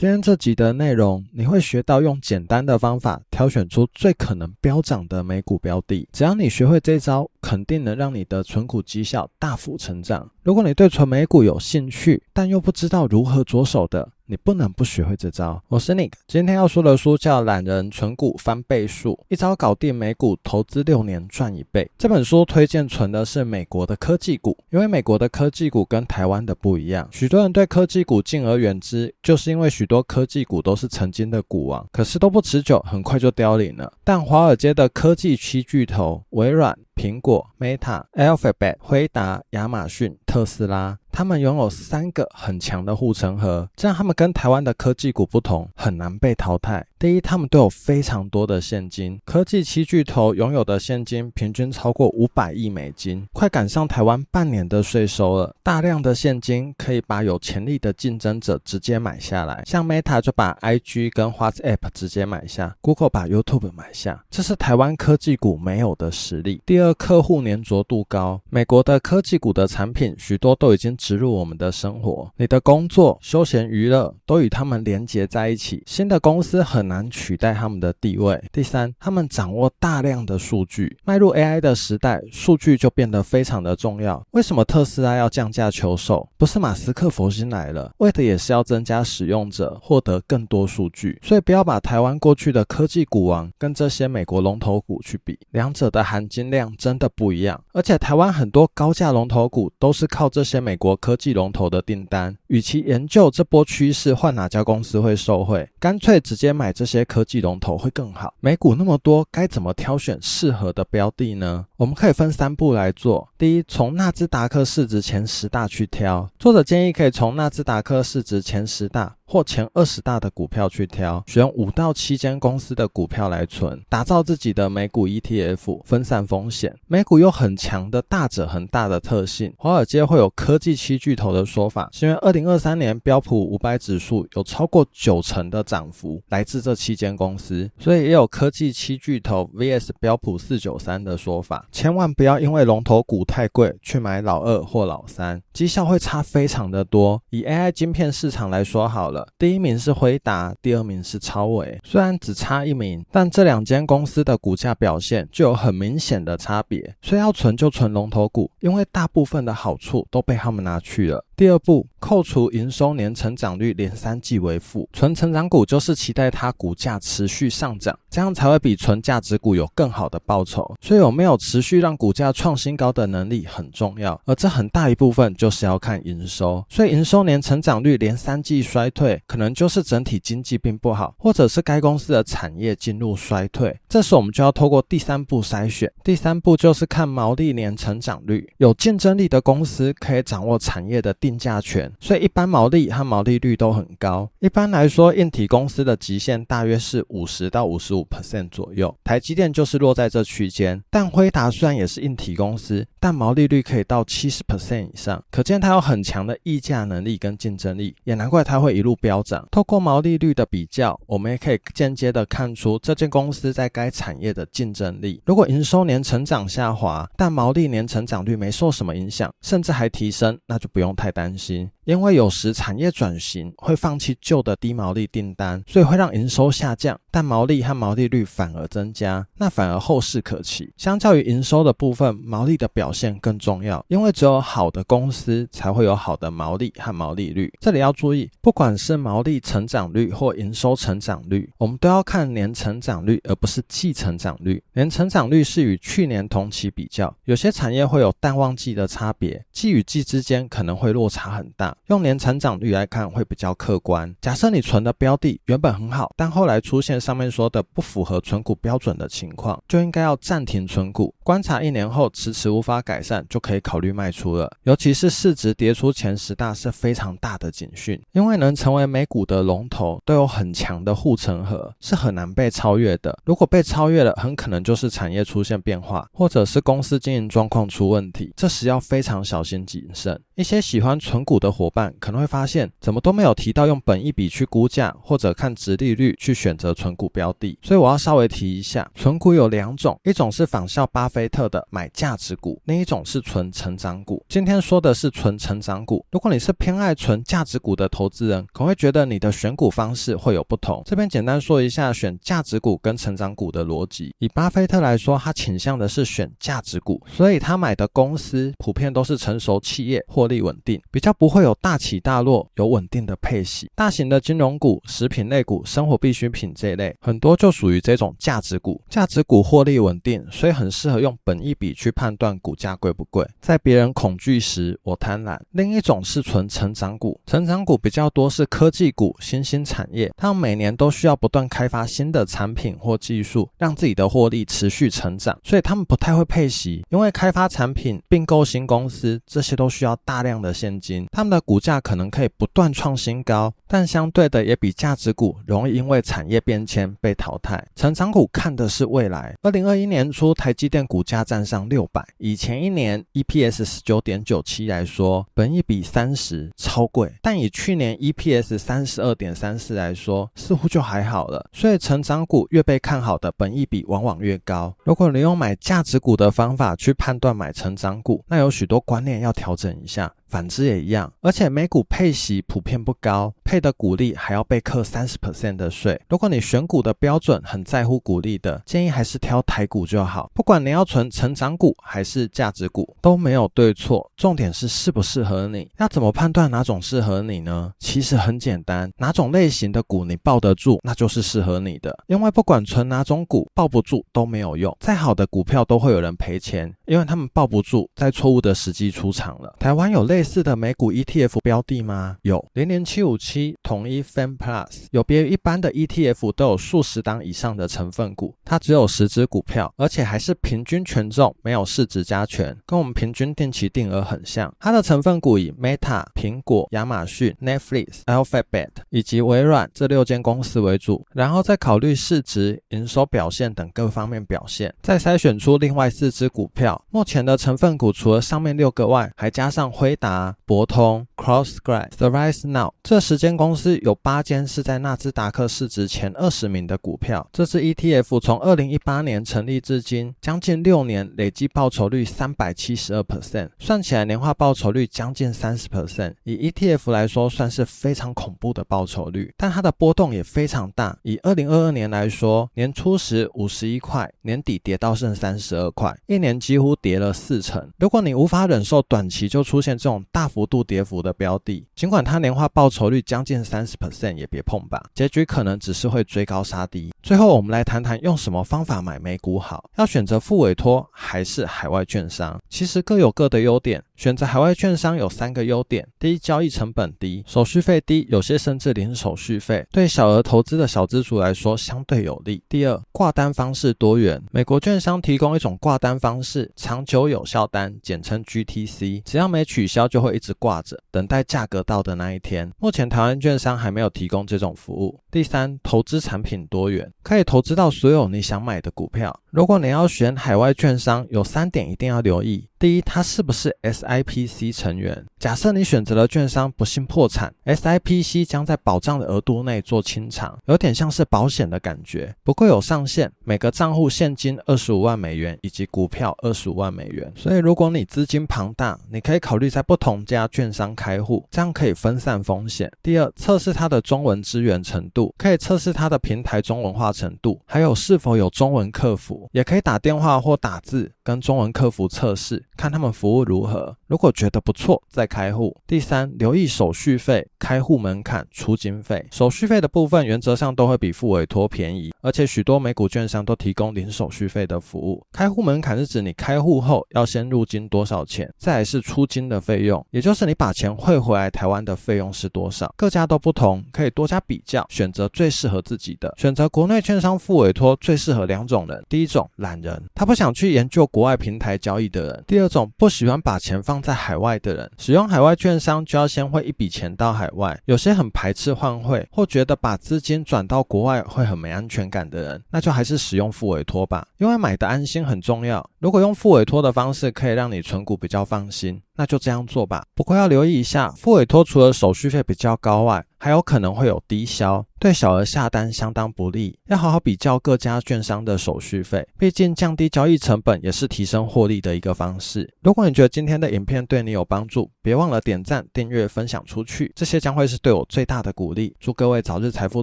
今天这集的内容，你会学到用简单的方法挑选出最可能飙涨的美股标的。只要你学会这招，肯定能让你的存股绩效大幅成长。如果你对存美股有兴趣，但又不知道如何着手的，你不能不学会这招。我是 Nick， 今天要说的书叫《懒人存股翻倍术》，一招搞定美股投资6年赚1倍。这本书推荐存的是美国的科技股，因为美国的科技股跟台湾的不一样。许多人对科技股敬而远之，就是因为许多科技股都是曾经的股王，可是都不持久，很快就凋零了。但华尔街的科技七巨头微软、苹果、Meta、Alphabet、辉达、亚马逊、特斯拉，他们拥有3个很强的护城河，这样他们跟台湾的科技股不同，很难被淘汰。第一，他们都有非常多的现金，科技七巨头拥有的现金平均超过500亿美金，快赶上台湾半年的税收了。大量的现金可以把有潜力的竞争者直接买下来，像 Meta 就把 IG 跟 WhatsApp 直接买下， Google 把 YouTube 买下，这是台湾科技股没有的实力。第二，客户粘着度高，美国的科技股的产品许多都已经植入我们的生活，你的工作、休闲娱乐都与他们连结在一起，新的公司很难取代他们的地位。第三，他们掌握大量的数据，迈入 AI 的时代，数据就变得非常的重要。为什么特斯拉要降价求售？不是马斯克佛心来了，为的也是要增加使用者，获得更多数据。所以不要把台湾过去的科技股王跟这些美国龙头股去比，两者的含金量真的不一样。而且台湾很多高价龙头股都是靠这些美国科技龙头的订单，与其研究这波趋势换哪家公司会受惠，干脆直接买这些科技龙头会更好。美股那么多，该怎么挑选适合的标的呢？我们可以分3步来做。第一，从纳斯达克市值前10大去挑，作者建议可以从纳斯达克市值前10大或前20大的股票去挑，选5到7间公司的股票来存，打造自己的美股 ETF， 分散风险。美股有很强的大者恒大的特性，华尔街会有科技七巨头的说法，是因为2023年标普500指数有超过90%的涨幅来自这7间公司，所以也有科技七巨头 vs 标普493的说法。千万不要因为龙头股太贵去买老2或老3，绩效会差非常的多。以 AI 晶片市场来说好了，第1名是辉达，第2名是超微，虽然只差1名，但这2间公司的股价表现就有很明显的差别。所以要存就存龙头股，因为大部分的好处都被他们拿去了。第二步，扣除营收年成长率连3季为负，存成长股就是期待它股价持续上涨，这样才会比存价值股有更好的报酬。所以有没有持续让股价创新高的能力很重要，而这很大一部分就是要看营收。所以营收年成长率连3季衰退，可能就是整体经济并不好，或者是该公司的产业进入衰退。这时我们就要透过第3步筛选。第3步就是看毛利年成长率，有竞争力的公司可以掌握产业的定价权，所以一般毛利和毛利率都很高。一般来说，硬体公司的极限大约是50到55% 左右，台积电就是落在这区间。但辉达虽然也是硬体公司，但毛利率可以到70% 以上，可见它有很强的议价能力跟竞争力，也难怪它会一路飙涨。透过毛利率的比较，我们也可以间接的看出这间公司在该产业的竞争力。如果营收年成长下滑，但毛利年成长率没受什么影响，甚至还提升，那就不用太担心。因为有时产业转型会放弃旧的低毛利订单，所以会让营收下降，但毛利和毛利率反而增加，那反而后市可期。相较于营收的部分，毛利的表现更重要，因为只有好的公司才会有好的毛利和毛利率。这里要注意，不管是毛利成长率或营收成长率，我们都要看年成长率，而不是季成长率。年成长率是与去年同期比较，有些产业会有淡旺季的差别，季与季之间可能会落差很大，用年成长率来看会比较客观。假设你存的标的原本很好，但后来出现上面说的不符合存股标准的情况，就应该要暂停存股，观察1年后迟迟无法改善，就可以考虑卖出了。尤其是市值跌出前10大是非常大的警讯，因为能成为美股的龙头都有很强的护城河，是很难被超越的。如果被超越了，很可能就是产业出现变化，或者是公司经营状况出问题，这时要非常小心谨慎。一些喜欢存股的伙伴可能会发现怎么都没有提到用本益比去估价或者看殖利率去选择存股标的，所以我要稍微提一下，存股有2种，一种是仿效巴菲特的买价值股，另一种是存成长股。今天说的是存成长股，如果你是偏爱存价值股的投资人，可能会觉得你的选股方式会有不同。这边简单说一下选价值股跟成长股的逻辑。以巴菲特来说，他倾向的是选价值股，所以他买的公司普遍都是成熟企业，获利稳定，比较不会有大起大落，有稳定的配息。大型的金融股、食品类股、生活必需品这一类，很多就属于这种价值股。价值股获利稳定，所以很适合用本益比去判断股价贵不贵。在别人恐惧时，我贪婪。另一种是纯成长股，成长股比较多是科技股、新兴产业，他们每年都需要不断开发新的产品或技术，让自己的获利持续成长，所以他们不太会配息，因为开发产品、并购新公司，这些都需要大量的现金，他们的股价可能可以不断创新高，但相对的也比价值股容易因为产业变迁被淘汰。成长股看的是未来。2021年初，台积电股价站上600，以前一年 EPS 19.97 来说，本益比30，超贵，但以去年 EPS 32.34 来说，似乎就还好了。所以成长股越被看好的本益比往往越高。如果你用买价值股的方法去判断买成长股，那有许多观念要调整一下。反之也一样，而且美股配息普遍不高，配的股利还要被课 30% 的税。如果你选股的标准很在乎股利的，建议还是挑台股就好。不管你要存成长股还是价值股，都没有对错，重点是适不适合你。要怎么判断哪种适合你呢？其实很简单，哪种类型的股你抱得住，那就是适合你的。因为不管存哪种股，抱不住都没有用。再好的股票都会有人赔钱，因为他们抱不住，在错误的时机出场了。台湾有类似的美股 ETF 标的吗？有00757统一 FAN Plus， 有别于一般的 ETF 都有数十档以上的成分股，它只有10只股票，而且还是平均权重，没有市值加权，跟我们平均定期定额很像。它的成分股以 Meta、苹果、亚马逊、Netflix、Alphabet 以及微软这6间公司为主，然后再考虑市值、营收表现等各方面表现，再筛选出另外4只股票。目前的成分股除了上面6个外，还加上辉达、博通、CrossGrad、ServiceNow， 这10间公司有8间是在纳斯达克市值前20名的股票。这支 ETF 从2018年成立至今，将近6年累计报酬率 372%， 算起来年化报酬率将近 30%， 以 ETF 来说算是非常恐怖的报酬率，但它的波动也非常大。以2022年来说，年初时51块，年底跌到剩32块，一年几乎跌了40%。如果你无法忍受短期就出现这种大幅度跌幅的标的，尽管它年化报酬率将近 30%， 也别碰吧，结局可能只是会追高杀低。最后我们来谈谈用什么方法买美股好，要选择副委托还是海外券商？其实各有各的优点，选择海外券商有3个优点。第一，交易成本低，手续费低，有些甚至零手续费，对小额投资的小资族来说相对有利。第二，挂单方式多元，美国券商提供一种挂单方式，长久有效单，简称 GTC， 只要没取消就会一直挂着，等待价格到的那一天。目前台湾券商还没有提供这种服务。第三，投资产品多元，可以投资到所有你想买的股票。如果你要选海外券商，有3点一定要留意。第一，它是不是 SIPC 成员？假设你选择了券商不幸破产， SIPC 将在保障的额度内做清偿，有点像是保险的感觉，不过有上限，每个账户现金25万美元以及股票25万美元。所以如果你资金庞大，你可以考虑在不同家券商开户，这样可以分散风险。第二，测试它的中文支援程度，可以测试它的平台中文化程度，还有是否有中文客服，也可以打电话或打字跟中文客服测试，看他们服务如何，如果觉得不错再开户。第三，留意手续费、开户门槛、出金费。手续费的部分原则上都会比副委托便宜，而且许多美股券商都提供零手续费的服务。开户门槛是指你开户后要先入金多少钱，再来是出金的费用，也就是你把钱汇回来台湾的费用是多少。各家都不同，可以多加比较，选择最适合自己的。选择国内券商副委托最适合2种人，第一种懒人，他不想去研究国外平台交易的人；第二种不喜欢把钱放在海外的人。使用海外券商就要先汇一笔钱到海外，有些很排斥换汇或觉得把资金转到国外会很没安全感的人，那就还是使用副委托吧，因为买的安心很重要。如果用副委托的方式可以让你存股比较放心，那就这样做吧。不过要留意一下，复委托除了手续费比较高外，还有可能会有低消，对小额下单相当不利。要好好比较各家券商的手续费，毕竟降低交易成本也是提升获利的一个方式。如果你觉得今天的影片对你有帮助，别忘了点赞、订阅、分享出去，这些将会是对我最大的鼓励。祝各位早日财富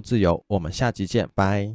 自由，我们下集见，拜。